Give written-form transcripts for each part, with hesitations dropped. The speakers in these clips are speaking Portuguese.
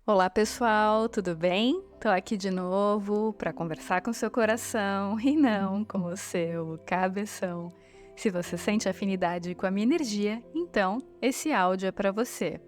Olá pessoal, tudo bem? Tô aqui de novo para conversar com seu coração e não com o seu cabeção. Se você sente afinidade com a minha energia, então esse áudio é para você.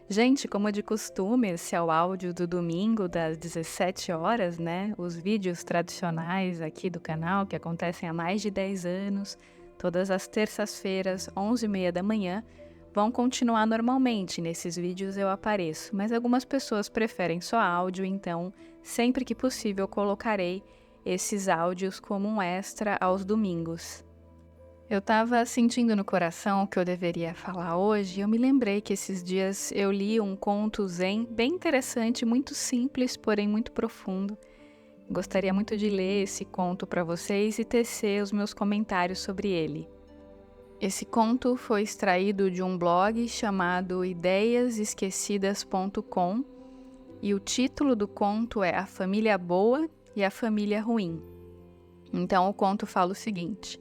Gente, como de costume, esse é o áudio do domingo das 17 horas, né? Os vídeos tradicionais aqui do canal que acontecem há mais de 10 anos, todas as terças-feiras, 11h30 da manhã. Vão continuar normalmente, nesses vídeos eu apareço, mas algumas pessoas preferem só áudio, então sempre que possível colocarei esses áudios como um extra aos domingos. Eu estava sentindo no coração o que eu deveria falar hoje e eu me lembrei que esses dias eu li um conto zen bem interessante, muito simples, porém muito profundo. Gostaria muito de ler esse conto para vocês e tecer os meus comentários sobre ele. Esse conto foi extraído de um blog chamado ideiasesquecidas.com e o título do conto é A Família Boa e a Família Ruim. Então o conto fala o seguinte: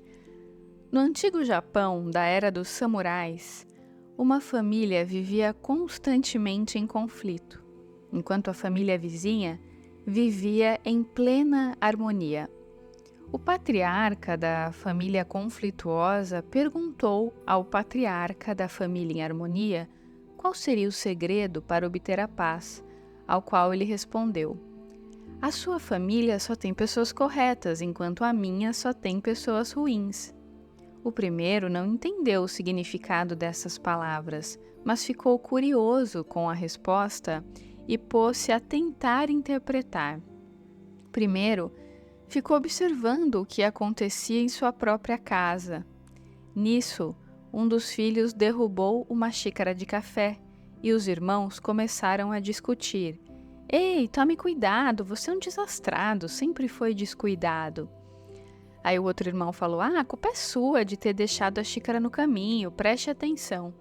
no antigo Japão, da era dos samurais, uma família vivia constantemente em conflito, enquanto a família vizinha vivia em plena harmonia. O patriarca da família conflituosa perguntou ao patriarca da família em harmonia qual seria o segredo para obter a paz, ao qual ele respondeu: a sua família só tem pessoas corretas, enquanto a minha só tem pessoas ruins. O primeiro não entendeu o significado dessas palavras, mas ficou curioso com a resposta e pôs-se a tentar interpretar. Primeiro, ficou observando o que acontecia em sua própria casa. Nisso, um dos filhos derrubou uma xícara de café e os irmãos começaram a discutir. Ei, tome cuidado, você é um desastrado, sempre foi descuidado. Aí o outro irmão falou: a culpa é sua de ter deixado a xícara no caminho, preste atenção.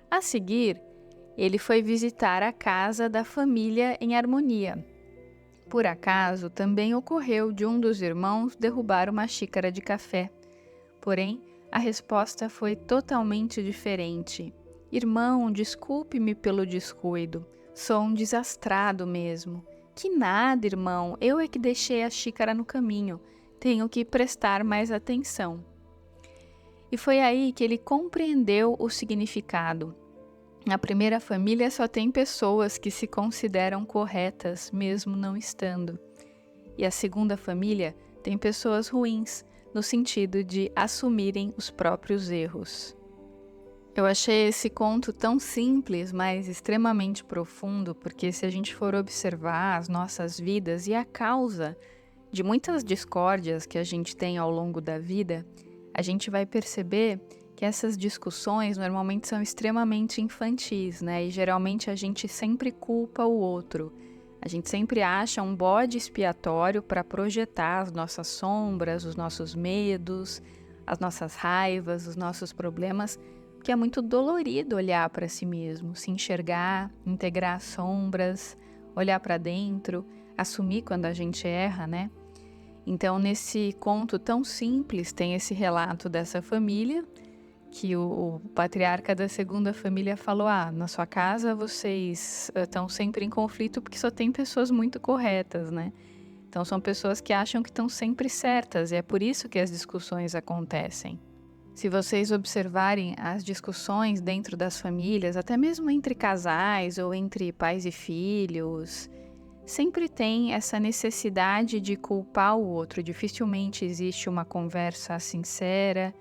A seguir, ele foi visitar a casa da família em harmonia. Por acaso, também ocorreu de um dos irmãos derrubar uma xícara de café. Porém, a resposta foi totalmente diferente. Irmão, desculpe-me pelo descuido. Sou um desastrado mesmo. Que nada, irmão. Eu é que deixei a xícara no caminho. Tenho que prestar mais atenção. E foi aí que ele compreendeu o significado. Na primeira família só tem pessoas que se consideram corretas, mesmo não estando. E a segunda família tem pessoas ruins, no sentido de assumirem os próprios erros. Eu achei esse conto tão simples, mas extremamente profundo, porque se a gente for observar as nossas vidas e a causa de muitas discórdias que a gente tem ao longo da vida, a gente vai perceber que essas discussões normalmente são extremamente infantis, né? E geralmente a gente sempre culpa o outro. A gente sempre acha um bode expiatório para projetar as nossas sombras, os nossos medos, as nossas raivas, os nossos problemas, porque é muito dolorido olhar para si mesmo, se enxergar, integrar as sombras, olhar para dentro, assumir quando a gente erra, né? Então, nesse conto tão simples, tem esse relato dessa família, que o patriarca da segunda família falou: na sua casa vocês estão sempre em conflito porque só tem pessoas muito corretas, né? Então são pessoas que acham que estão sempre certas e é por isso que as discussões acontecem. Se vocês observarem as discussões dentro das famílias, até mesmo entre casais ou entre pais e filhos, sempre tem essa necessidade de culpar o outro. Dificilmente existe uma conversa sincera,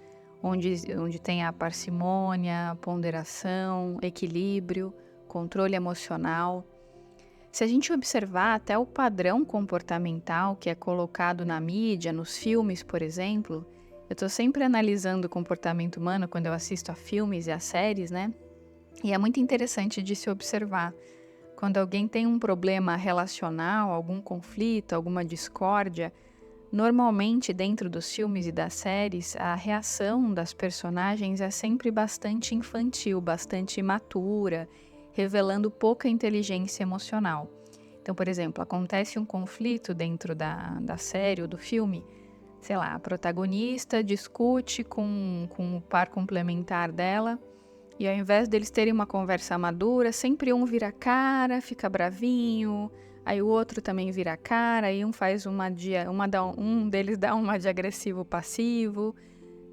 onde tem a parcimônia, a ponderação, equilíbrio, controle emocional. Se a gente observar até o padrão comportamental que é colocado na mídia, nos filmes, por exemplo, eu estou sempre analisando o comportamento humano quando eu assisto a filmes e a séries, né? E é muito interessante de se observar. Quando alguém tem um problema relacional, algum conflito, alguma discórdia, normalmente dentro dos filmes e das séries, a reação das personagens é sempre bastante infantil, bastante imatura, revelando pouca inteligência emocional. Então, por exemplo, acontece um conflito dentro da série ou do filme, sei lá, a protagonista discute com o par complementar dela E ao invés deles terem uma conversa madura, sempre um vira a cara, fica bravinho, aí o outro também vira a cara, aí um faz um deles dá uma de agressivo passivo,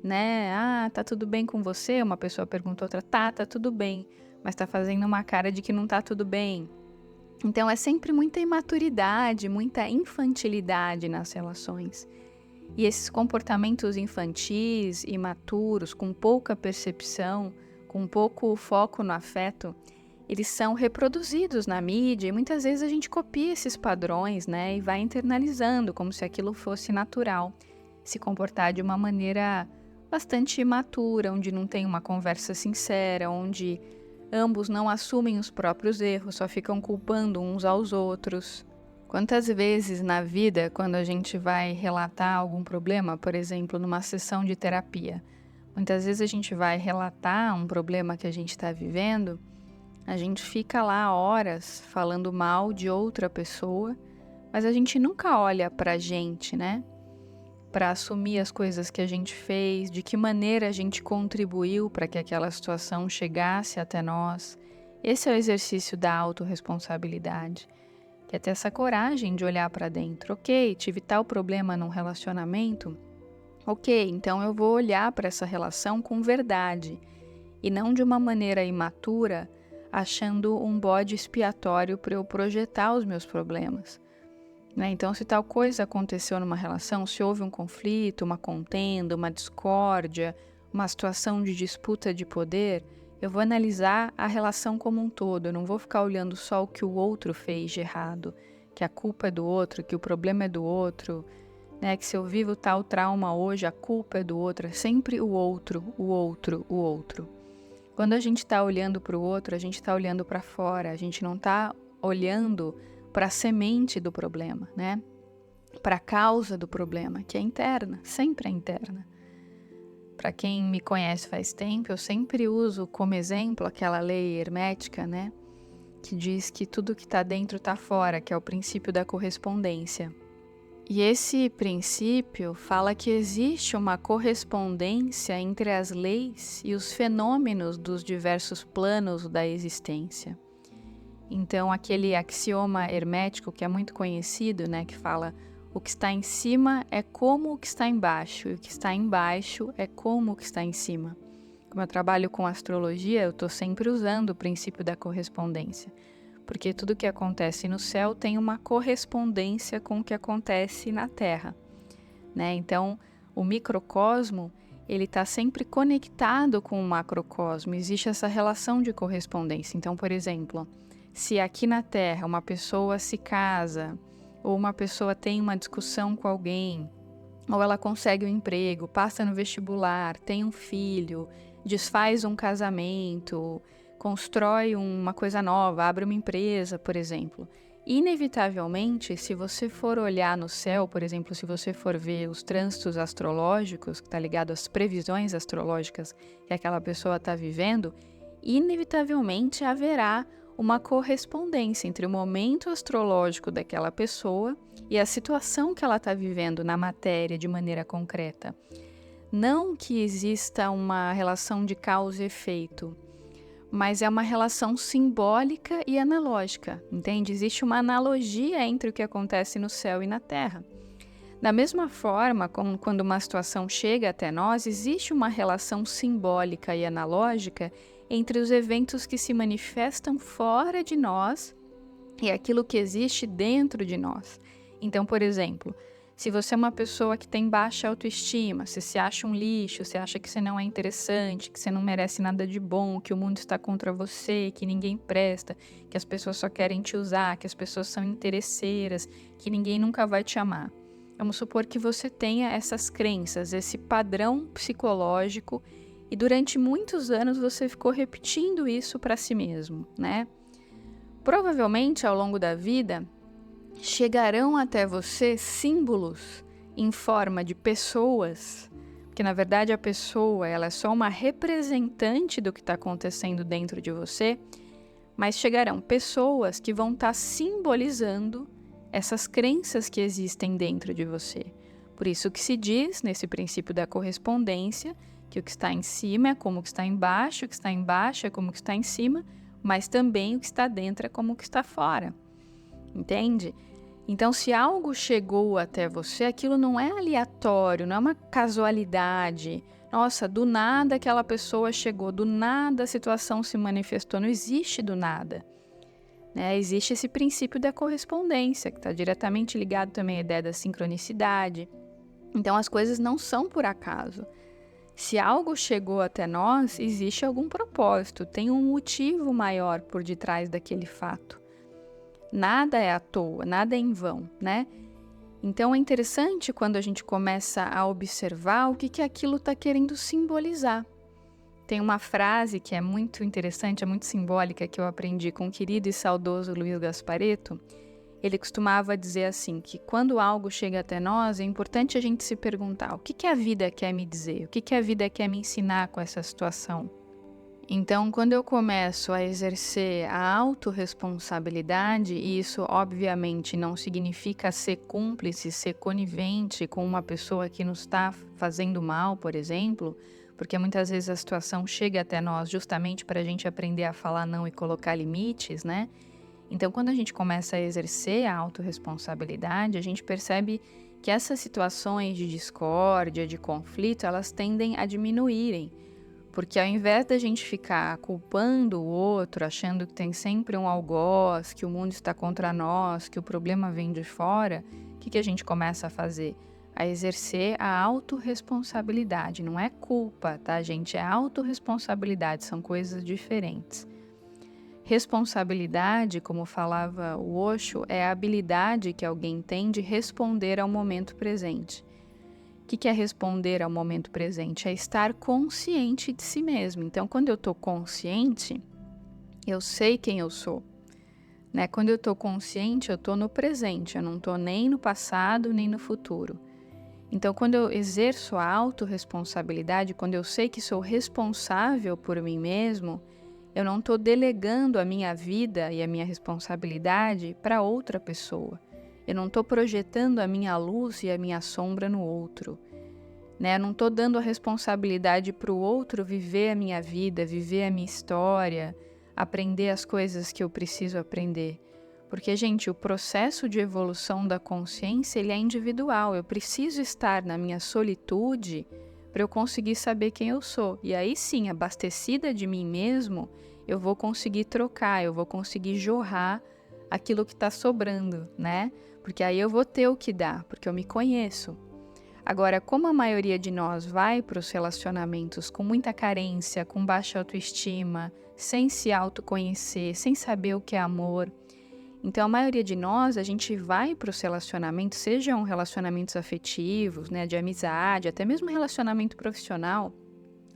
né? Ah, tá tudo bem com você? Uma pessoa pergunta a outra, tá tudo bem, mas tá fazendo uma cara de que não tá tudo bem. Então é sempre muita imaturidade, muita infantilidade nas relações. E esses comportamentos infantis, imaturos, com pouca percepção, com pouco foco no afeto, eles são reproduzidos na mídia e muitas vezes a gente copia esses padrões, né? E vai internalizando como se aquilo fosse natural. Se comportar de uma maneira bastante imatura, onde não tem uma conversa sincera, onde ambos não assumem os próprios erros, só ficam culpando uns aos outros. Quantas vezes na vida, quando a gente vai relatar algum problema, por exemplo, numa sessão de terapia, muitas vezes a gente vai relatar um problema que a gente está vivendo, a gente fica lá horas falando mal de outra pessoa, mas a gente nunca olha pra gente, né? Para assumir as coisas que a gente fez, de que maneira a gente contribuiu para que aquela situação chegasse até nós. Esse é o exercício da autorresponsabilidade, que é ter essa coragem de olhar para dentro. Ok, tive tal problema num relacionamento, ok, então eu vou olhar para essa relação com verdade e não de uma maneira imatura, achando um bode expiatório para eu projetar os meus problemas. Então, se tal coisa aconteceu numa relação, se houve um conflito, uma contenda, uma discórdia, uma situação de disputa de poder, eu vou analisar a relação como um todo, eu não vou ficar olhando só o que o outro fez de errado, que a culpa é do outro, que o problema é do outro, né? Que se eu vivo tal trauma hoje, a culpa é do outro, é sempre o outro, o outro, o outro. Quando a gente está olhando para o outro, a gente está olhando para fora, a gente não está olhando para a semente do problema, né? Para a causa do problema, que é interna, sempre é interna. Para quem me conhece faz tempo, eu sempre uso como exemplo aquela lei hermética, né? Que diz que tudo que está dentro está fora, que é o princípio da correspondência. E esse princípio fala que existe uma correspondência entre as leis e os fenômenos dos diversos planos da existência. Então, aquele axioma hermético que é muito conhecido, né, que fala o que está em cima é como o que está embaixo, e o que está embaixo é como o que está em cima. Como eu trabalho com astrologia, eu estou sempre usando o princípio da correspondência, porque tudo que acontece no céu tem uma correspondência com o que acontece na Terra, né? Então, o microcosmo, ele está sempre conectado com o macrocosmo, existe essa relação de correspondência. Então, por exemplo, se aqui na Terra uma pessoa se casa, ou uma pessoa tem uma discussão com alguém, ou ela consegue um emprego, passa no vestibular, tem um filho, desfaz um casamento, constrói uma coisa nova, abre uma empresa, por exemplo. Inevitavelmente, se você for olhar no céu, por exemplo, se você for ver os trânsitos astrológicos, que está ligado às previsões astrológicas que aquela pessoa está vivendo, inevitavelmente haverá uma correspondência entre o momento astrológico daquela pessoa e a situação que ela está vivendo na matéria de maneira concreta. Não que exista uma relação de causa e efeito, mas é uma relação simbólica e analógica, entende? Existe uma analogia entre o que acontece no céu e na terra. Da mesma forma, como quando uma situação chega até nós, existe uma relação simbólica e analógica entre os eventos que se manifestam fora de nós e aquilo que existe dentro de nós. Então, por exemplo, se você é uma pessoa que tem baixa autoestima, você se acha um lixo, você acha que você não é interessante, que você não merece nada de bom, que o mundo está contra você, que ninguém presta, que as pessoas só querem te usar, que as pessoas são interesseiras, que ninguém nunca vai te amar. Vamos supor que você tenha essas crenças, esse padrão psicológico, e durante muitos anos você ficou repetindo isso para si mesmo, né? Provavelmente, ao longo da vida, chegarão até você símbolos em forma de pessoas, que na verdade a pessoa ela é só uma representante do que está acontecendo dentro de você, mas chegarão pessoas que vão estar simbolizando essas crenças que existem dentro de você. Por isso que se diz, nesse princípio da correspondência, que o que está em cima é como o que está embaixo, o que está embaixo é como o que está em cima, mas também o que está dentro é como o que está fora. Entende? Então, se algo chegou até você, aquilo não é aleatório, não é uma casualidade. Nossa, do nada aquela pessoa chegou, do nada a situação se manifestou. Não existe do nada, né? Existe esse princípio da correspondência, que está diretamente ligado também à ideia da sincronicidade. Então, as coisas não são por acaso. Se algo chegou até nós, existe algum propósito, tem um motivo maior por detrás daquele fato. Nada é à toa, nada é em vão, né? Então é interessante quando a gente começa a observar o que aquilo está querendo simbolizar. Tem uma frase que é muito interessante, é muito simbólica, que eu aprendi com o querido e saudoso Luiz Gasparetto. Ele costumava dizer assim, que quando algo chega até nós, é importante a gente se perguntar: o que a vida quer me dizer? O que a vida quer me ensinar com essa situação? Então, quando eu começo a exercer a autorresponsabilidade, e isso obviamente não significa ser cúmplice, ser conivente com uma pessoa que nos está fazendo mal, por exemplo, porque muitas vezes a situação chega até nós justamente para a gente aprender a falar não e colocar limites, né? Então, quando a gente começa a exercer a autorresponsabilidade, a gente percebe que essas situações de discórdia, de conflito, elas tendem a diminuírem. Porque ao invés da gente ficar culpando o outro, achando que tem sempre um algoz, que o mundo está contra nós, que o problema vem de fora, o que a gente começa a fazer? A exercer a autorresponsabilidade. Não é culpa, tá, gente? É autorresponsabilidade, são coisas diferentes. Responsabilidade, como falava o Osho, é a habilidade que alguém tem de responder ao momento presente. O que é responder ao momento presente? É estar consciente de si mesmo. Então, quando eu estou consciente, eu sei quem eu sou, né? Quando eu estou consciente, eu estou no presente, eu não estou nem no passado, nem no futuro. Então, quando eu exerço a autorresponsabilidade, quando eu sei que sou responsável por mim mesmo, eu não estou delegando a minha vida e a minha responsabilidade para outra pessoa. Eu não estou projetando a minha luz e a minha sombra no outro, né? Eu não estou dando a responsabilidade para o outro viver a minha vida, viver a minha história, aprender as coisas que eu preciso aprender. Porque, gente, o processo de evolução da consciência, ele é individual. Eu preciso estar na minha solitude para eu conseguir saber quem eu sou. E aí sim, abastecida de mim mesmo, eu vou conseguir trocar, eu vou conseguir jorrar aquilo que está sobrando, né? Porque aí eu vou ter o que dar, porque eu me conheço. Agora, como a maioria de nós vai para os relacionamentos com muita carência, com baixa autoestima, sem se autoconhecer, sem saber o que é amor, então a maioria de nós, a gente vai para os relacionamentos, sejam relacionamentos afetivos, né, de amizade, até mesmo relacionamento profissional,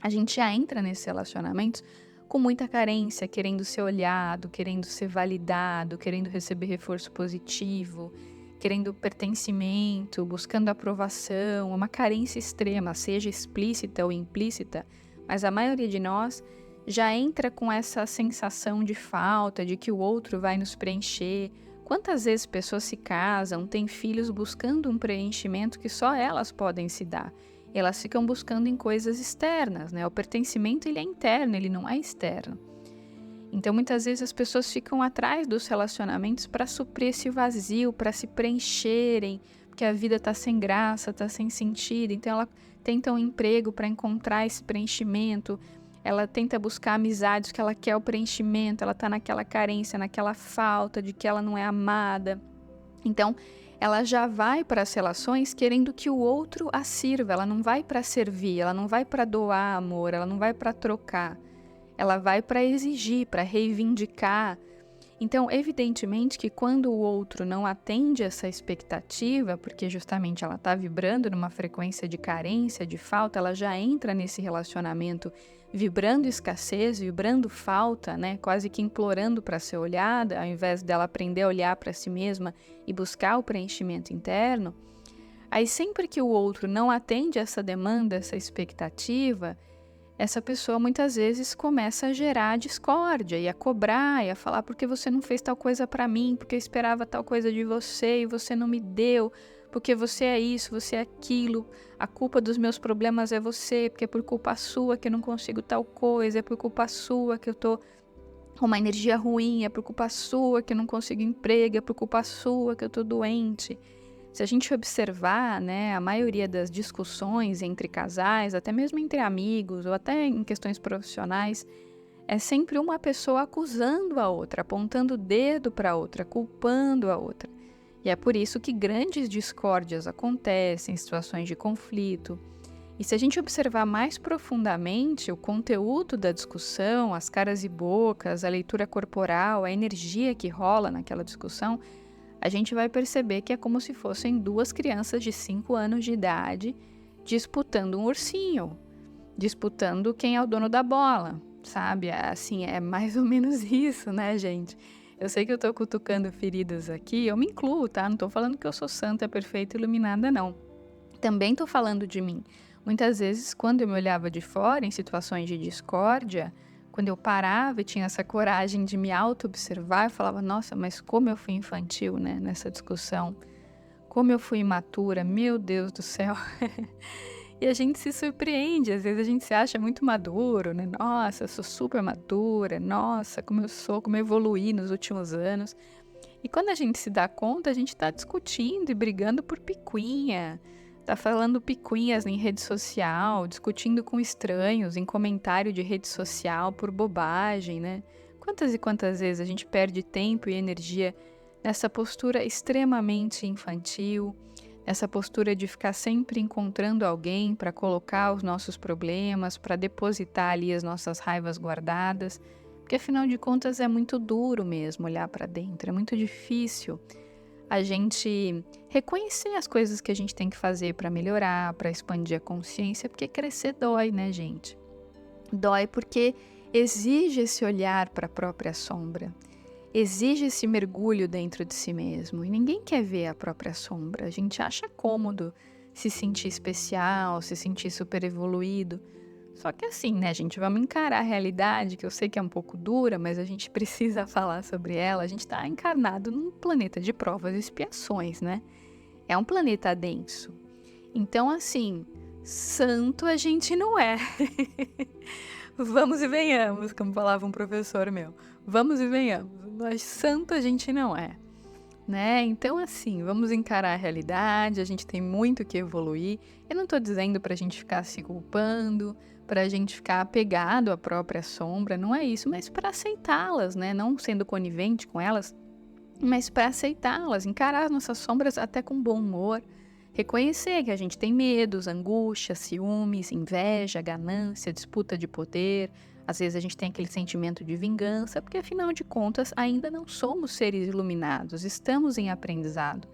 a gente já entra nesses relacionamentos com muita carência, querendo ser olhado, querendo ser validado, querendo receber reforço positivo, querendo pertencimento, buscando aprovação, uma carência extrema, seja explícita ou implícita, mas a maioria de nós já entra com essa sensação de falta, de que o outro vai nos preencher. Quantas vezes pessoas se casam, têm filhos buscando um preenchimento que só elas podem se dar? Elas ficam buscando em coisas externas, né? O pertencimento, ele é interno, ele não é externo. Então, muitas vezes as pessoas ficam atrás dos relacionamentos para suprir esse vazio, para se preencherem, porque a vida está sem graça, está sem sentido. Então, ela tenta um emprego para encontrar esse preenchimento, ela tenta buscar amizades que ela quer o preenchimento, ela está naquela carência, naquela falta de que ela não é amada. Então, ela já vai para as relações querendo que o outro a sirva, ela não vai para servir, ela não vai para doar amor, ela não vai para trocar, ela vai para exigir, para reivindicar. Então, evidentemente que quando o outro não atende essa expectativa, porque justamente ela está vibrando numa frequência de carência, de falta, ela já entra nesse relacionamento vibrando escassez, vibrando falta, né? Quase que implorando para ser olhada, ao invés dela aprender a olhar para si mesma e buscar o preenchimento interno. Aí sempre que o outro não atende essa demanda, essa expectativa, essa pessoa muitas vezes começa a gerar discórdia e a cobrar e a falar: por que você não fez tal coisa para mim, porque eu esperava tal coisa de você e você não me deu, porque você é isso, você é aquilo, a culpa dos meus problemas é você, porque é por culpa sua que eu não consigo tal coisa, é por culpa sua que eu tô com uma energia ruim, é por culpa sua que eu não consigo emprego, é por culpa sua que eu tô doente. Se a gente observar, né, a maioria das discussões entre casais, até mesmo entre amigos ou até em questões profissionais, é sempre uma pessoa acusando a outra, apontando o dedo para a outra, culpando a outra. E é por isso que grandes discórdias acontecem, situações de conflito. E se a gente observar mais profundamente o conteúdo da discussão, as caras e bocas, a leitura corporal, a energia que rola naquela discussão, a gente vai perceber que é como se fossem duas crianças de 5 anos de idade disputando um ursinho, disputando quem é o dono da bola, sabe? Assim, é mais ou menos isso, né, gente? Eu sei que eu tô cutucando feridas aqui, eu me incluo, tá? Não tô falando que eu sou santa, perfeita, iluminada, não. Também tô falando de mim. Muitas vezes, quando eu me olhava de fora, em situações de discórdia, quando eu parava e tinha essa coragem de me auto-observar, eu falava, nossa, mas como eu fui infantil, né, nessa discussão. Como eu fui imatura, meu Deus do céu. E a gente se surpreende, às vezes a gente se acha muito maduro, né? Nossa, eu sou super madura, nossa, como eu sou, como eu evoluí nos últimos anos. E quando a gente se dá conta, a gente está discutindo e brigando por picuinha, tá falando picuinhas em rede social, discutindo com estranhos em comentário de rede social por bobagem, né? Quantas e quantas vezes a gente perde tempo e energia nessa postura extremamente infantil, nessa postura de ficar sempre encontrando alguém para colocar os nossos problemas, para depositar ali as nossas raivas guardadas, porque afinal de contas é muito duro mesmo olhar para dentro, é muito difícil a gente reconhecer as coisas que a gente tem que fazer para melhorar, para expandir a consciência, porque crescer dói, né, gente? Dói porque exige esse olhar para a própria sombra, exige esse mergulho dentro de si mesmo, e ninguém quer ver a própria sombra. A gente acha cômodo se sentir especial, se sentir super evoluído. Só que assim, né, gente, vamos encarar a realidade, que eu sei que é um pouco dura, mas a gente precisa falar sobre ela. A gente está encarnado num planeta de provas e expiações, né? É um planeta denso. Então, assim, santo a gente não é. Vamos e venhamos, como falava um professor meu. Vamos e venhamos, mas santo a gente não é, né? Então, assim, vamos encarar a realidade, a gente tem muito que evoluir. Eu não tô dizendo pra gente ficar se culpando, pra gente ficar apegado à própria sombra, não é isso, mas para aceitá-las, né? Não sendo conivente com elas, mas para aceitá-las, encarar as nossas sombras até com bom humor, reconhecer que a gente tem medos, angústias, ciúmes, inveja, ganância, disputa de poder. Às vezes a gente tem aquele sentimento de vingança, porque afinal de contas ainda não somos seres iluminados, estamos em aprendizado.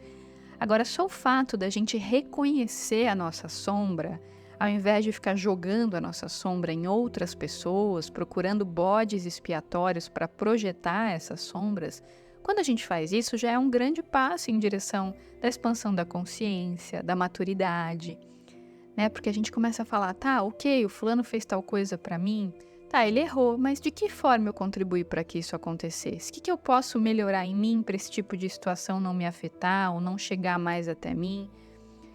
Agora, só o fato da gente reconhecer a nossa sombra, ao invés de ficar jogando a nossa sombra em outras pessoas, procurando bodes expiatórios para projetar essas sombras, quando a gente faz isso, já é um grande passo em direção da expansão da consciência, da maturidade, né? Porque a gente começa a falar, tá, ok, o fulano fez tal coisa para mim, tá, ele errou, mas de que forma eu contribuí para que isso acontecesse? O que eu posso melhorar em mim para esse tipo de situação não me afetar ou não chegar mais até mim?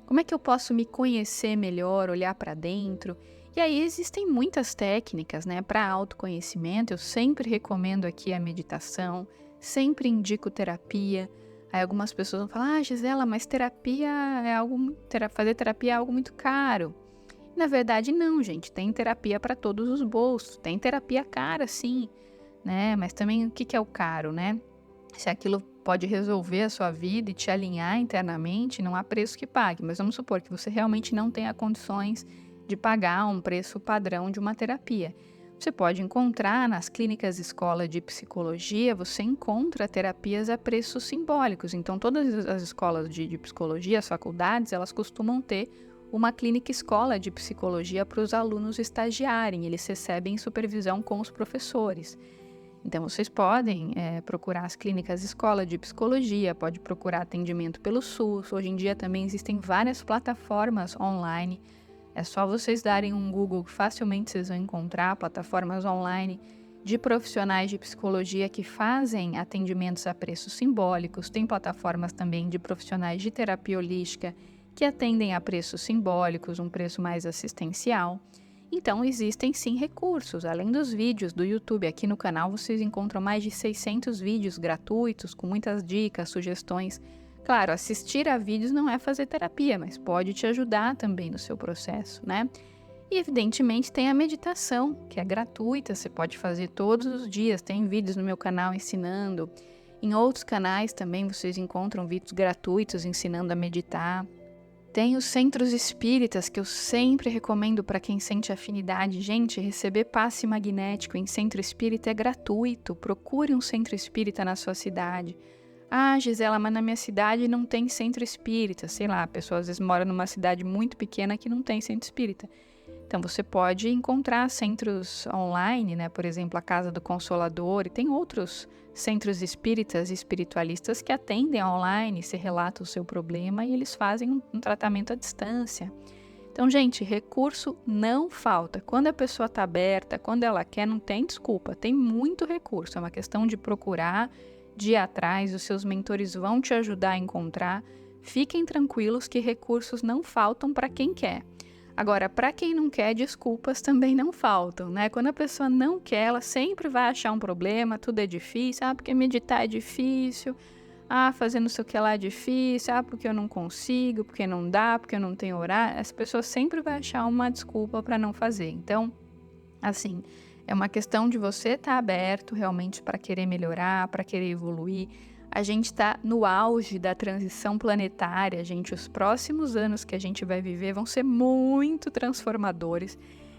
Como é que eu posso me conhecer melhor, olhar para dentro? E aí existem muitas técnicas, né, para autoconhecimento. Eu sempre recomendo aqui a meditação, sempre indico terapia. Aí algumas pessoas vão falar, Gisela, mas terapia é fazer terapia é algo muito caro. Na verdade, não, gente. Tem terapia para todos os bolsos. Tem terapia cara, sim, né? Mas também o que é o caro, né? Se aquilo pode resolver a sua vida e te alinhar internamente, não há preço que pague. Mas vamos supor que você realmente não tenha condições de pagar um preço padrão de uma terapia. Você pode encontrar nas clínicas escola de psicologia, você encontra terapias a preços simbólicos. Então, todas as escolas de psicologia, as faculdades, elas costumam ter uma clínica escola de psicologia para os alunos estagiarem. Eles recebem supervisão com os professores. Então, vocês podem procurar as clínicas escola de psicologia, pode procurar atendimento pelo SUS. Hoje em dia também existem várias plataformas online. É só vocês darem um Google que facilmente vocês vão encontrar plataformas online de profissionais de psicologia que fazem atendimentos a preços simbólicos, tem plataformas também de profissionais de terapia holística que atendem a preços simbólicos, um preço mais assistencial. Então, existem sim recursos, além dos vídeos do YouTube. Aqui no canal vocês encontram mais de 600 vídeos gratuitos, com muitas dicas, sugestões. Claro, assistir a vídeos não é fazer terapia, mas pode te ajudar também no seu processo, né? E, evidentemente, tem a meditação, que é gratuita, você pode fazer todos os dias. Tem vídeos no meu canal ensinando. Em outros canais também vocês encontram vídeos gratuitos ensinando a meditar. Tem os centros espíritas, que eu sempre recomendo para quem sente afinidade. Gente, receber passe magnético em centro espírita é gratuito. Procure um centro espírita na sua cidade. Ah, Gisela, mas na minha cidade não tem centro espírita. Sei lá, a pessoa às vezes mora numa cidade muito pequena que não tem centro espírita. Então, você pode encontrar centros online, né? Por exemplo, a Casa do Consolador, e tem outros centros espíritas e espiritualistas que atendem online, você relata o seu problema e eles fazem um tratamento à distância. Então, gente, recurso não falta. Quando a pessoa está aberta, quando ela quer, não tem desculpa, tem muito recurso. É uma questão de procurar, de ir atrás, os seus mentores vão te ajudar a encontrar. Fiquem tranquilos que recursos não faltam para quem quer. Agora, para quem não quer, desculpas também não faltam, né? Quando a pessoa não quer, ela sempre vai achar um problema, tudo é difícil, porque meditar é difícil, fazer não sei o que lá é difícil, porque eu não consigo, porque não dá, porque eu não tenho horário. Essa pessoa sempre vai achar uma desculpa para não fazer. Então, assim, é uma questão de você estar aberto realmente para querer melhorar, para querer evoluir. A gente está no auge da transição planetária, gente. Os próximos anos que a gente vai viver vão ser muito transformadores,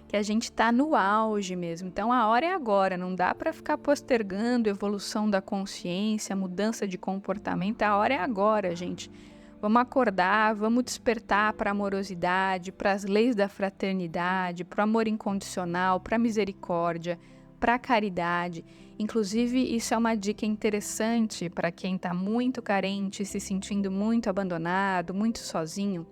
que a gente está no auge mesmo. Então, a hora é agora, não dá para ficar postergando a evolução da consciência, mudança de comportamento. A hora é agora, gente. Vamos acordar, vamos despertar para a amorosidade, para as leis da fraternidade, para o amor incondicional, para a misericórdia, para a caridade. Inclusive, isso é uma dica interessante para quem está muito carente, se sentindo muito abandonado, muito sozinho.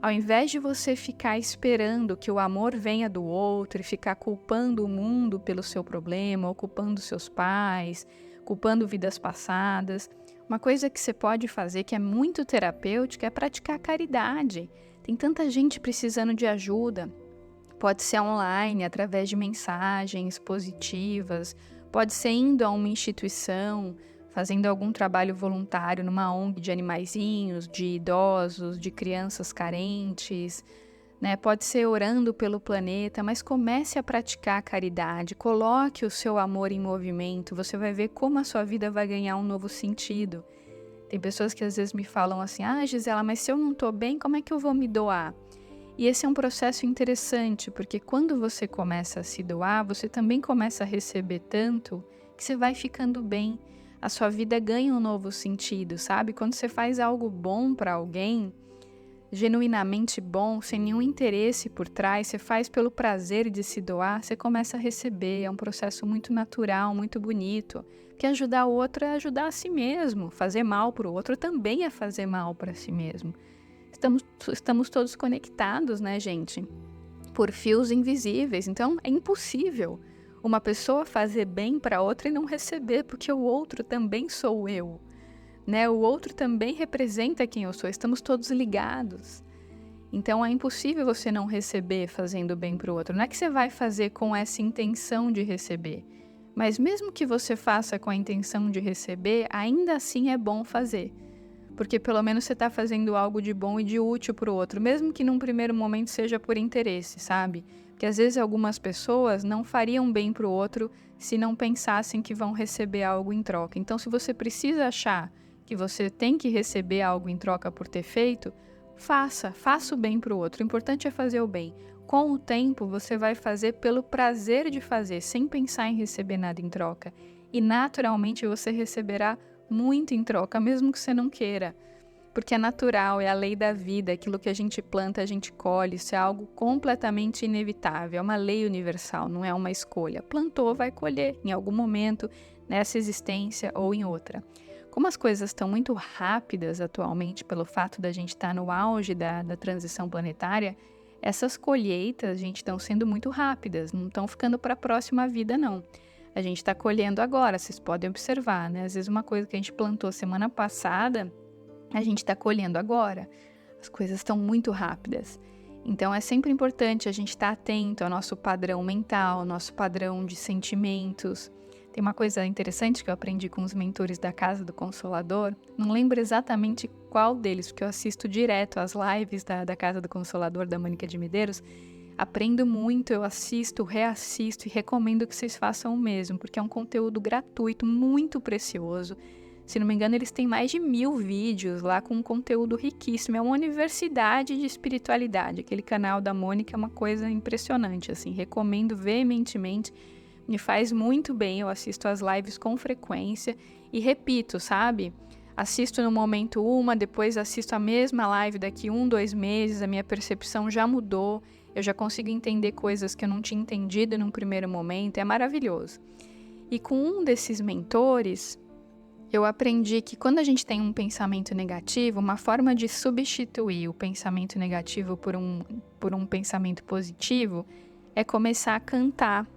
Ao invés de você ficar esperando que o amor venha do outro e ficar culpando o mundo pelo seu problema, ou culpando seus pais, culpando vidas passadas, uma coisa que você pode fazer que é muito terapêutica é praticar a caridade. Tem tanta gente precisando de ajuda. Pode ser online, através de mensagens positivas, pode ser indo a uma instituição, fazendo algum trabalho voluntário numa ONG de animaizinhos, de idosos, de crianças carentes, né? Pode ser orando pelo planeta, mas comece a praticar a caridade, coloque o seu amor em movimento, você vai ver como a sua vida vai ganhar um novo sentido. Tem pessoas que às vezes me falam assim, Gisela, mas se eu não estou bem, como é que eu vou me doar? E esse é um processo interessante, porque quando você começa a se doar, você também começa a receber tanto que você vai ficando bem. A sua vida ganha um novo sentido, sabe? Quando você faz algo bom para alguém, genuinamente bom, sem nenhum interesse por trás, você faz pelo prazer de se doar, você começa a receber. É um processo muito natural, muito bonito. Que ajudar o outro é ajudar a si mesmo. Fazer mal para o outro também é fazer mal para si mesmo. Estamos todos conectados, né, gente? Por fios invisíveis. Então, é impossível uma pessoa fazer bem para outra e não receber, porque o outro também sou eu, né? O outro também representa quem eu sou. Estamos todos ligados. Então, é impossível você não receber fazendo bem para o outro. Não é que você vai fazer com essa intenção de receber, mas mesmo que você faça com a intenção de receber, ainda assim é bom fazer. Porque pelo menos você está fazendo algo de bom e de útil para o outro, mesmo que num primeiro momento seja por interesse, sabe? Porque às vezes algumas pessoas não fariam bem para o outro se não pensassem que vão receber algo em troca. Então, se você precisa achar que você tem que receber algo em troca por ter feito, faça o bem para o outro. O importante é fazer o bem. Com o tempo, você vai fazer pelo prazer de fazer, sem pensar em receber nada em troca. E naturalmente você receberá muito em troca, mesmo que você não queira, porque é natural, é a lei da vida, aquilo que a gente planta, a gente colhe, isso é algo completamente inevitável, é uma lei universal, não é uma escolha. Plantou, vai colher em algum momento, nessa existência ou em outra. Como as coisas estão muito rápidas atualmente, pelo fato da gente estar no auge da transição planetária, essas colheitas, gente, estão sendo muito rápidas, não estão ficando para a próxima vida, não. a gente está colhendo agora, vocês podem observar, né? Às vezes uma coisa que a gente plantou semana passada, a gente está colhendo agora. As coisas estão muito rápidas. Então é sempre importante a gente estar atento ao nosso padrão mental, nosso padrão de sentimentos. Tem uma coisa interessante que eu aprendi com os mentores da Casa do Consolador, não lembro exatamente qual deles, porque eu assisto direto às lives da Casa do Consolador, da Mônica de Medeiros. Aprendo muito, eu assisto, reassisto e recomendo que vocês façam o mesmo, porque é um conteúdo gratuito, muito precioso. Se não me engano, eles têm mais de 1000 vídeos lá com um conteúdo riquíssimo. É uma universidade de espiritualidade. Aquele canal da Mônica é uma coisa impressionante, assim. Recomendo veementemente. Me faz muito bem, eu assisto as lives com frequência e repito, sabe? Assisto no momento uma, depois assisto a mesma live daqui 2 meses, a minha percepção já mudou, eu já consigo entender coisas que eu não tinha entendido num primeiro momento, é maravilhoso. E com um desses mentores, eu aprendi que quando a gente tem um pensamento negativo, uma forma de substituir o pensamento negativo por um pensamento positivo é começar a cantar.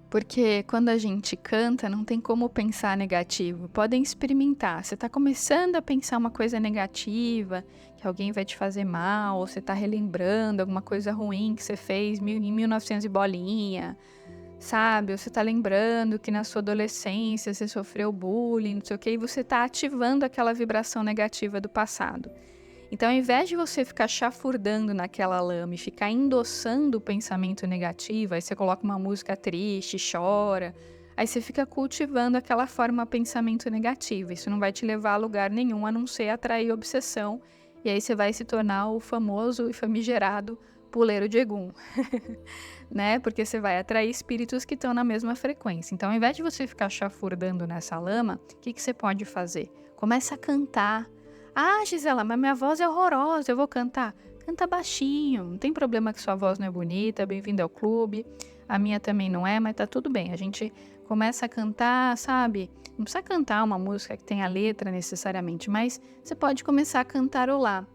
Porque quando a gente canta, não tem como pensar negativo. Podem experimentar. Você está começando a pensar uma coisa negativa, que alguém vai te fazer mal, ou você está relembrando alguma coisa ruim que você fez em 1900 e bolinha, sabe? Ou você está lembrando que na sua adolescência você sofreu bullying, não sei o quê, e você está ativando aquela vibração negativa do passado. Então, ao invés de você ficar chafurdando naquela lama e ficar endossando o pensamento negativo, aí você coloca uma música triste, chora, aí você fica cultivando aquela forma de pensamento negativo. Isso não vai te levar a lugar nenhum, a não ser atrair obsessão. E aí você vai se tornar o famoso e famigerado puleiro de Egum, né? Porque você vai atrair espíritos que estão na mesma frequência. Então, ao invés de você ficar chafurdando nessa lama, o que você pode fazer? Começa a cantar. Ah, Gisela, mas minha voz é horrorosa, eu vou cantar. Canta baixinho, não tem problema que sua voz não é bonita, bem-vindo ao clube. A minha também não é, mas tá tudo bem. A gente começa a cantar, sabe? Não precisa cantar uma música que tenha letra necessariamente, mas você pode começar a cantarolar.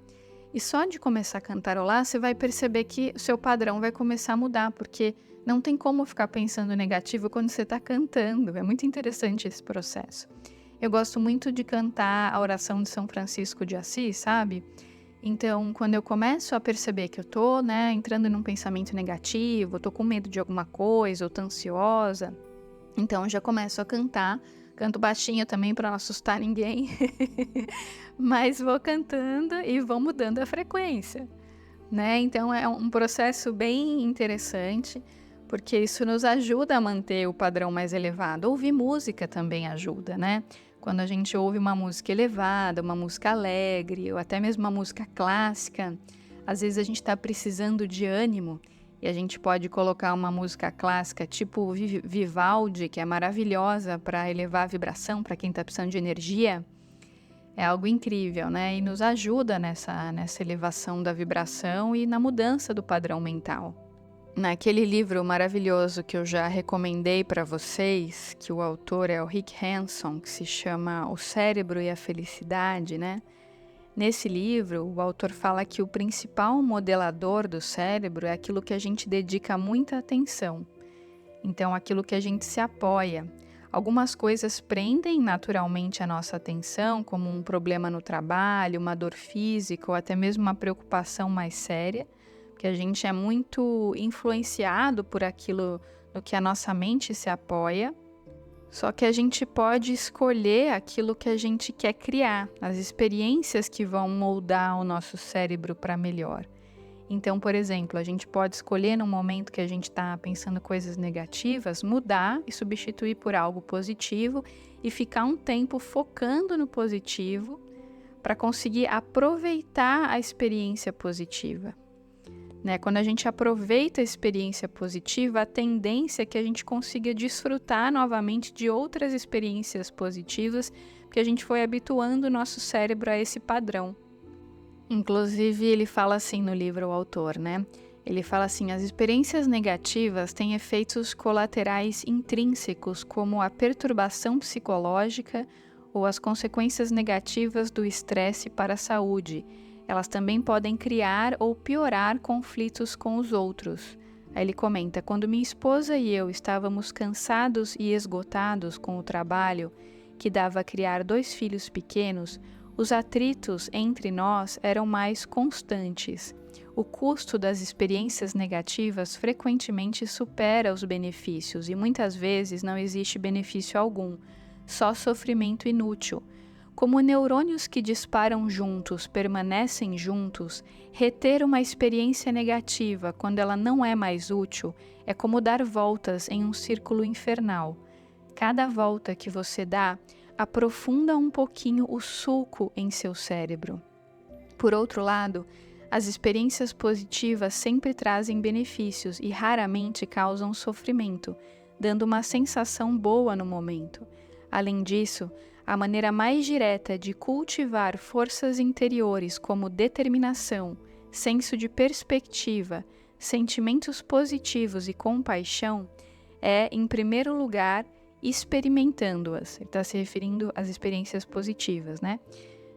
E só de começar a cantarolar, você vai perceber que o seu padrão vai começar a mudar, porque não tem como ficar pensando negativo quando você está cantando. É muito interessante esse processo. Eu gosto muito de cantar a oração de São Francisco de Assis, sabe? Então, quando eu começo a perceber que eu tô, né, entrando num pensamento negativo, tô com medo de alguma coisa, ou tô ansiosa, então eu já começo a cantar. Canto baixinho também para não assustar ninguém, mas vou cantando e vou mudando a frequência, né? Então é um processo bem interessante, porque isso nos ajuda a manter o padrão mais elevado. Ouvir música também ajuda, né? Quando a gente ouve uma música elevada, uma música alegre, ou até mesmo uma música clássica, às vezes a gente está precisando de ânimo e a gente pode colocar uma música clássica tipo Vivaldi, que é maravilhosa para elevar a vibração, para quem está precisando de energia. É algo incrível, né? E nos ajuda nessa elevação da vibração e na mudança do padrão mental. Naquele livro maravilhoso que eu já recomendei para vocês, que o autor é o Rick Hanson, que se chama O Cérebro e a Felicidade, né? Nesse livro, o autor fala que o principal modelador do cérebro é aquilo que a gente dedica muita atenção. Então, aquilo que a gente se apoia. Algumas coisas prendem naturalmente a nossa atenção, como um problema no trabalho, uma dor física ou até mesmo uma preocupação mais séria, que a gente é muito influenciado por aquilo no que a nossa mente se apoia, só que a gente pode escolher aquilo que a gente quer criar, as experiências que vão moldar o nosso cérebro para melhor. Então, por exemplo, a gente pode escolher no momento que a gente está pensando coisas negativas, mudar e substituir por algo positivo e ficar um tempo focando no positivo para conseguir aproveitar a experiência positiva. Né? Quando a gente aproveita a experiência positiva, a tendência é que a gente consiga desfrutar novamente de outras experiências positivas, porque a gente foi habituando o nosso cérebro a esse padrão. Inclusive, ele fala assim no livro, o autor, né? Ele fala assim, as experiências negativas têm efeitos colaterais intrínsecos, como a perturbação psicológica ou as consequências negativas do estresse para a saúde. Elas também podem criar ou piorar conflitos com os outros. Aí ele comenta: quando minha esposa e eu estávamos cansados e esgotados com o trabalho que dava a criar 2 filhos pequenos, os atritos entre nós eram mais constantes. O custo das experiências negativas frequentemente supera os benefícios e muitas vezes não existe benefício algum, só sofrimento inútil. Como neurônios que disparam juntos permanecem juntos, reter uma experiência negativa quando ela não é mais útil é como dar voltas em um círculo infernal. Cada volta que você dá aprofunda um pouquinho o sulco em seu cérebro. Por outro lado, as experiências positivas sempre trazem benefícios e raramente causam sofrimento, dando uma sensação boa no momento. Além disso, a maneira mais direta de cultivar forças interiores como determinação, senso de perspectiva, sentimentos positivos e compaixão é, em primeiro lugar, experimentando-as. Ele está se referindo às experiências positivas, né?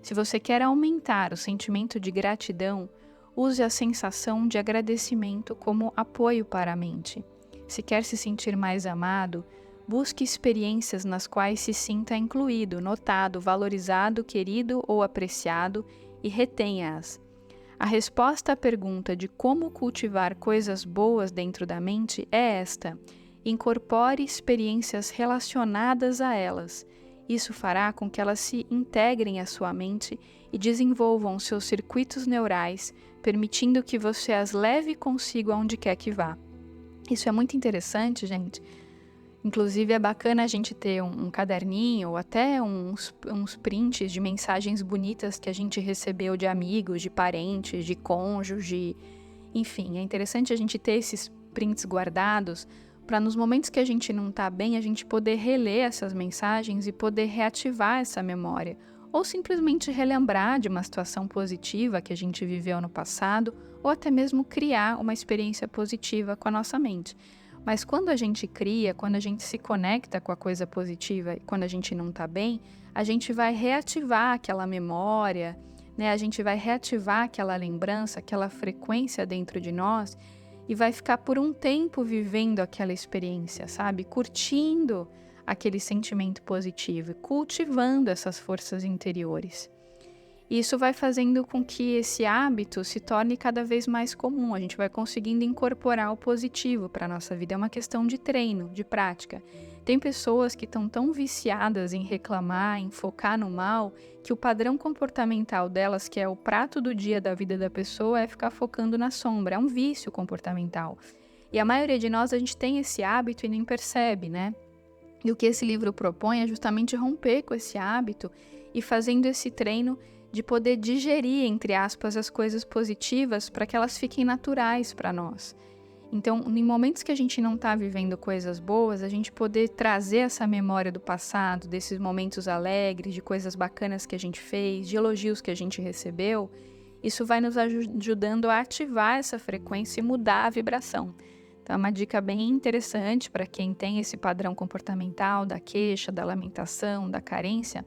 Se você quer aumentar o sentimento de gratidão, use a sensação de agradecimento como apoio para a mente. Se quer se sentir mais amado, busque experiências nas quais se sinta incluído, notado, valorizado, querido ou apreciado e retenha-as. A resposta à pergunta de como cultivar coisas boas dentro da mente é esta: incorpore experiências relacionadas a elas. Isso fará com que elas se integrem à sua mente e desenvolvam seus circuitos neurais, permitindo que você as leve consigo aonde quer que vá. Isso é muito interessante, gente. Inclusive, é bacana a gente ter um caderninho ou até uns prints de mensagens bonitas que a gente recebeu de amigos, de parentes, de cônjuge, enfim. É interessante a gente ter esses prints guardados para nos momentos que a gente não está bem, a gente poder reler essas mensagens e poder reativar essa memória. Ou simplesmente relembrar de uma situação positiva que a gente viveu no passado, ou até mesmo criar uma experiência positiva com a nossa mente. Mas quando a gente cria, quando a gente se conecta com a coisa positiva e quando a gente não está bem, a gente vai reativar aquela memória, né? A gente vai reativar aquela lembrança, aquela frequência dentro de nós e vai ficar por um tempo vivendo aquela experiência, sabe? Curtindo aquele sentimento positivo e cultivando essas forças interiores. Isso vai fazendo com que esse hábito se torne cada vez mais comum. A gente vai conseguindo incorporar o positivo para a nossa vida. É uma questão de treino, de prática. Tem pessoas que estão tão viciadas em reclamar, em focar no mal, que o padrão comportamental delas, que é o prato do dia da vida da pessoa, é ficar focando na sombra. É um vício comportamental. E a maioria de nós, a gente tem esse hábito e nem percebe, né? E o que esse livro propõe é justamente romper com esse hábito e fazendo esse treino de poder digerir, entre aspas, as coisas positivas para que elas fiquem naturais para nós. Então, em momentos que a gente não está vivendo coisas boas, a gente poder trazer essa memória do passado, desses momentos alegres, de coisas bacanas que a gente fez, de elogios que a gente recebeu, isso vai nos ajudando a ativar essa frequência e mudar a vibração. Então, é uma dica bem interessante para quem tem esse padrão comportamental da queixa, da lamentação, da carência,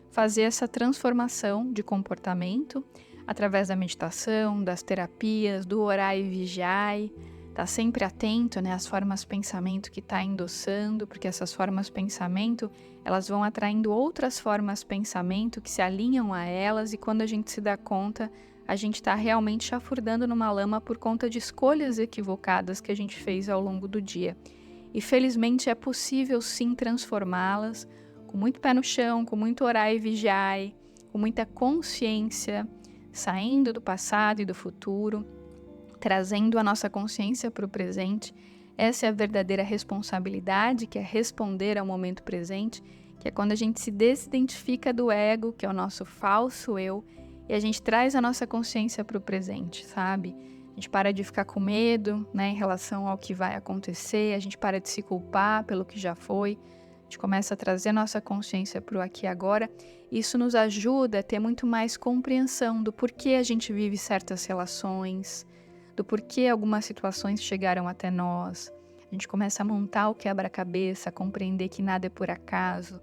fazer essa transformação de comportamento através da meditação, das terapias, do orar e vigiar, tá sempre atento, né, às formas pensamento que está endossando, porque essas formas pensamento, elas vão atraindo outras formas pensamento que se alinham a elas e quando a gente se dá conta, a gente está realmente chafurdando numa lama por conta de escolhas equivocadas que a gente fez ao longo do dia. E felizmente é possível sim transformá-las, com muito pé no chão, com muito orar e vigiar, com muita consciência, saindo do passado e do futuro, trazendo a nossa consciência para o presente. Essa é a verdadeira responsabilidade, que é responder ao momento presente, que é quando a gente se desidentifica do ego, que é o nosso falso eu, e a gente traz a nossa consciência para o presente, sabe? A gente para de ficar com medo, né, em relação ao que vai acontecer, a gente para de se culpar pelo que já foi, a gente começa a trazer a nossa consciência para o aqui e agora. Isso nos ajuda a ter muito mais compreensão do porquê a gente vive certas relações, do porquê algumas situações chegaram até nós. A gente começa a montar o quebra-cabeça, a compreender que nada é por acaso.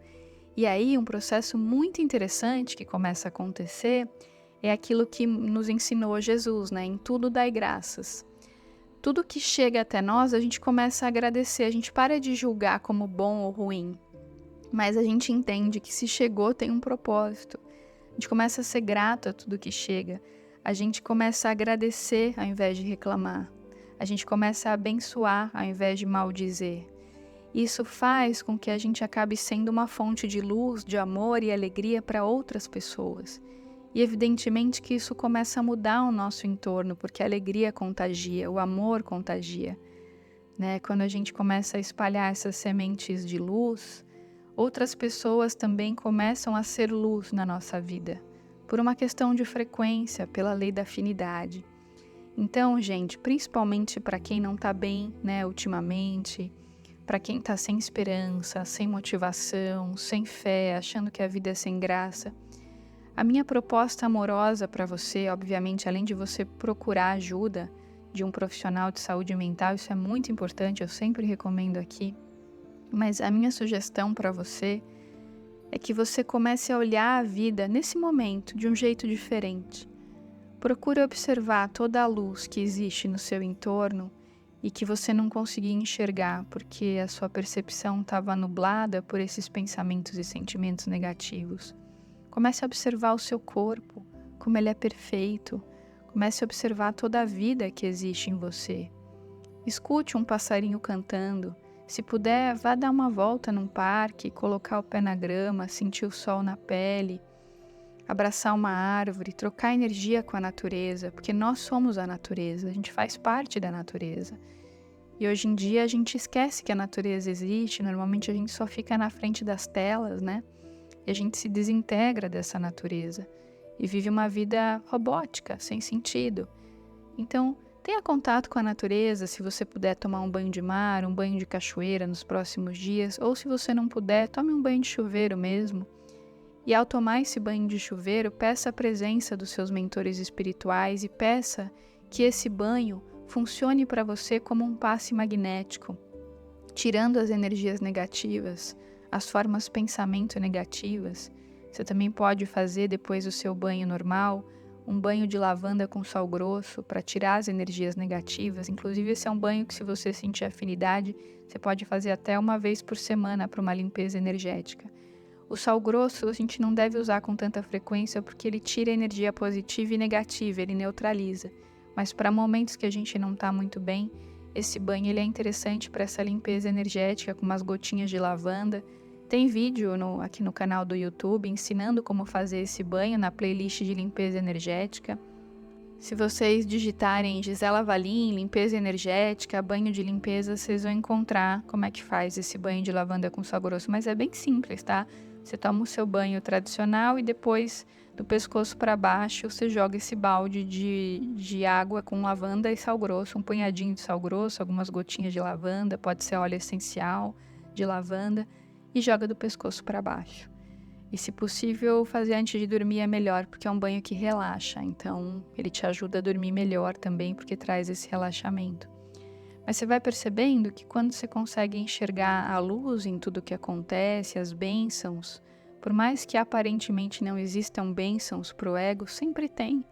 E aí um processo muito interessante que começa a acontecer é aquilo que nos ensinou Jesus, né? Em tudo dai graças. tudo que chega até nós, a gente começa a agradecer, a gente para de julgar como bom ou ruim, mas a gente entende que se chegou tem um propósito. A gente começa a ser grato a tudo que chega, a gente começa a agradecer ao invés de reclamar, a gente começa a abençoar ao invés de maldizer. Isso faz com que a gente acabe sendo uma fonte de luz, de amor e alegria para outras pessoas. E evidentemente que isso começa a mudar o nosso entorno, porque a alegria contagia, o amor contagia, né? Quando a gente começa a espalhar essas sementes de luz, outras pessoas também começam a ser luz na nossa vida, por uma questão de frequência, pela lei da afinidade. Então, gente, principalmente para quem não está bem, né, ultimamente, para quem está sem esperança, sem motivação, sem fé, achando que a vida é sem graça, a minha proposta amorosa para você, obviamente, além de você procurar ajuda de um profissional de saúde mental, isso é muito importante, eu sempre recomendo aqui, mas a minha sugestão para você é que você comece a olhar a vida nesse momento de um jeito diferente. Procure observar toda a luz que existe no seu entorno e que você não conseguia enxergar porque a sua percepção estava nublada por esses pensamentos e sentimentos negativos. Comece a observar o seu corpo, como ele é perfeito. Comece a observar toda a vida que existe em você. Escute um passarinho cantando. Se puder, vá dar uma volta num parque, colocar o pé na grama, sentir o sol na pele, abraçar uma árvore, trocar energia com a natureza, porque nós somos a natureza, a gente faz parte da natureza. E hoje em dia a gente esquece que a natureza existe, normalmente a gente só fica na frente das telas, né? E a gente se desintegra dessa natureza e vive uma vida robótica, sem sentido. Então, tenha contato com a natureza, se você puder tomar um banho de mar, um banho de cachoeira nos próximos dias, ou se você não puder, tome um banho de chuveiro mesmo. E ao tomar esse banho de chuveiro, peça a presença dos seus mentores espirituais e peça que esse banho funcione para você como um passe magnético, tirando as energias negativas, as formas pensamento negativas. Você também pode fazer, depois do seu banho normal, um banho de lavanda com sal grosso para tirar as energias negativas. Inclusive, esse é um banho que, se você sentir afinidade, você pode fazer até uma vez por semana para uma limpeza energética. O sal grosso a gente não deve usar com tanta frequência porque ele tira a energia positiva e negativa, ele neutraliza. Mas para momentos que a gente não está muito bem, esse banho ele é interessante para essa limpeza energética com umas gotinhas de lavanda. Tem vídeo aqui no canal do YouTube ensinando como fazer esse banho na playlist de limpeza energética. Se vocês digitarem Gisela Valim, limpeza energética, banho de limpeza, vocês vão encontrar como é que faz esse banho de lavanda com sal grosso. Mas é bem simples, tá? Você toma o seu banho tradicional e depois, do pescoço para baixo, você joga esse balde de água com lavanda e sal grosso, um punhadinho de sal grosso, algumas gotinhas de lavanda, pode ser óleo essencial de lavanda, e joga do pescoço para baixo. E, se possível, fazer antes de dormir é melhor, porque é um banho que relaxa, então ele te ajuda a dormir melhor também, porque traz esse relaxamento. Mas você vai percebendo que quando você consegue enxergar a luz em tudo que acontece, as bênçãos, por mais que aparentemente não existam bênçãos para o ego, sempre tem.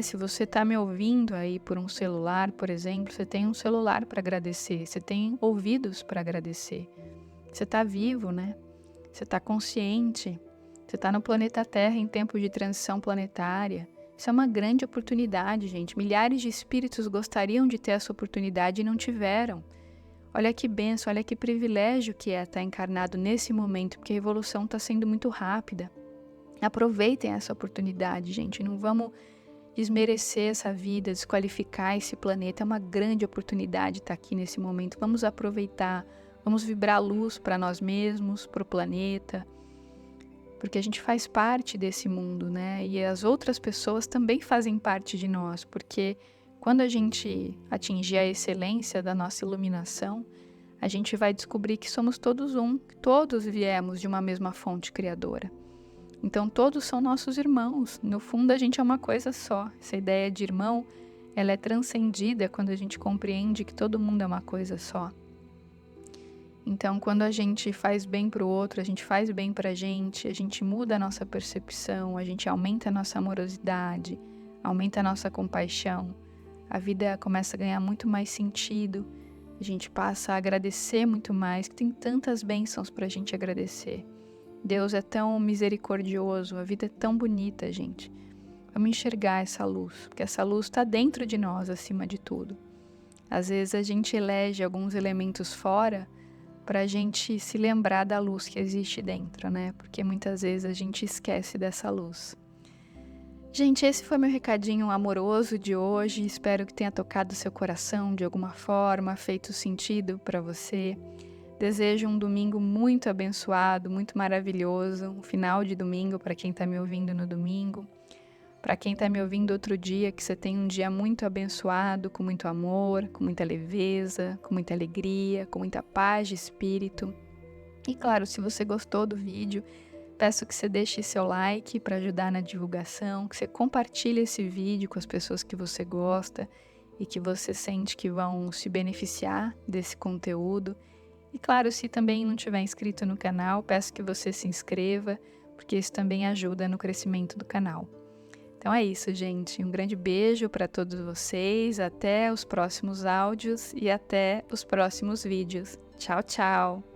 Se você está me ouvindo aí por um celular, por exemplo, você tem um celular para agradecer, você tem ouvidos para agradecer. Você está vivo, né? Você está consciente, você está no planeta Terra em tempo de transição planetária. Isso é uma grande oportunidade, gente. Milhares de espíritos gostariam de ter essa oportunidade e não tiveram. Olha que bênção, olha que privilégio que é estar encarnado nesse momento, porque a evolução está sendo muito rápida. Aproveitem essa oportunidade, gente. Não vamos desmerecer essa vida, desqualificar esse planeta. É uma grande oportunidade estar aqui nesse momento. Vamos aproveitar. Vamos vibrar luz para nós mesmos, para o planeta, porque a gente faz parte desse mundo, né? E as outras pessoas também fazem parte de nós, porque quando a gente atingir a excelência da nossa iluminação, a gente vai descobrir que somos todos um, que todos viemos de uma mesma fonte criadora. Então todos são nossos irmãos, no fundo a gente é uma coisa só. Essa ideia de irmão, ela é transcendida quando a gente compreende que todo mundo é uma coisa só. Então, quando a gente faz bem para o outro, a gente faz bem para a gente muda a nossa percepção, a gente aumenta a nossa amorosidade, aumenta a nossa compaixão, a vida começa a ganhar muito mais sentido, a gente passa a agradecer muito mais, que tem tantas bênçãos para a gente agradecer. Deus é tão misericordioso, a vida é tão bonita, gente. Vamos enxergar essa luz, porque essa luz está dentro de nós, acima de tudo. Às vezes a gente elege alguns elementos fora para a gente se lembrar da luz que existe dentro, né? Porque muitas vezes a gente esquece dessa luz. Gente, esse foi meu recadinho amoroso de hoje. Espero que tenha tocado seu coração de alguma forma, feito sentido para você. Desejo um domingo muito abençoado, muito maravilhoso, um final de domingo para quem está me ouvindo no domingo. Para quem está me ouvindo outro dia, que você tenha um dia muito abençoado, com muito amor, com muita leveza, com muita alegria, com muita paz de espírito. E claro, se você gostou do vídeo, peço que você deixe seu like para ajudar na divulgação, que você compartilhe esse vídeo com as pessoas que você gosta e que você sente que vão se beneficiar desse conteúdo. E claro, se também não tiver inscrito no canal, peço que você se inscreva, porque isso também ajuda no crescimento do canal. Então é isso, gente. Um grande beijo para todos vocês, até os próximos áudios e até os próximos vídeos. Tchau, tchau!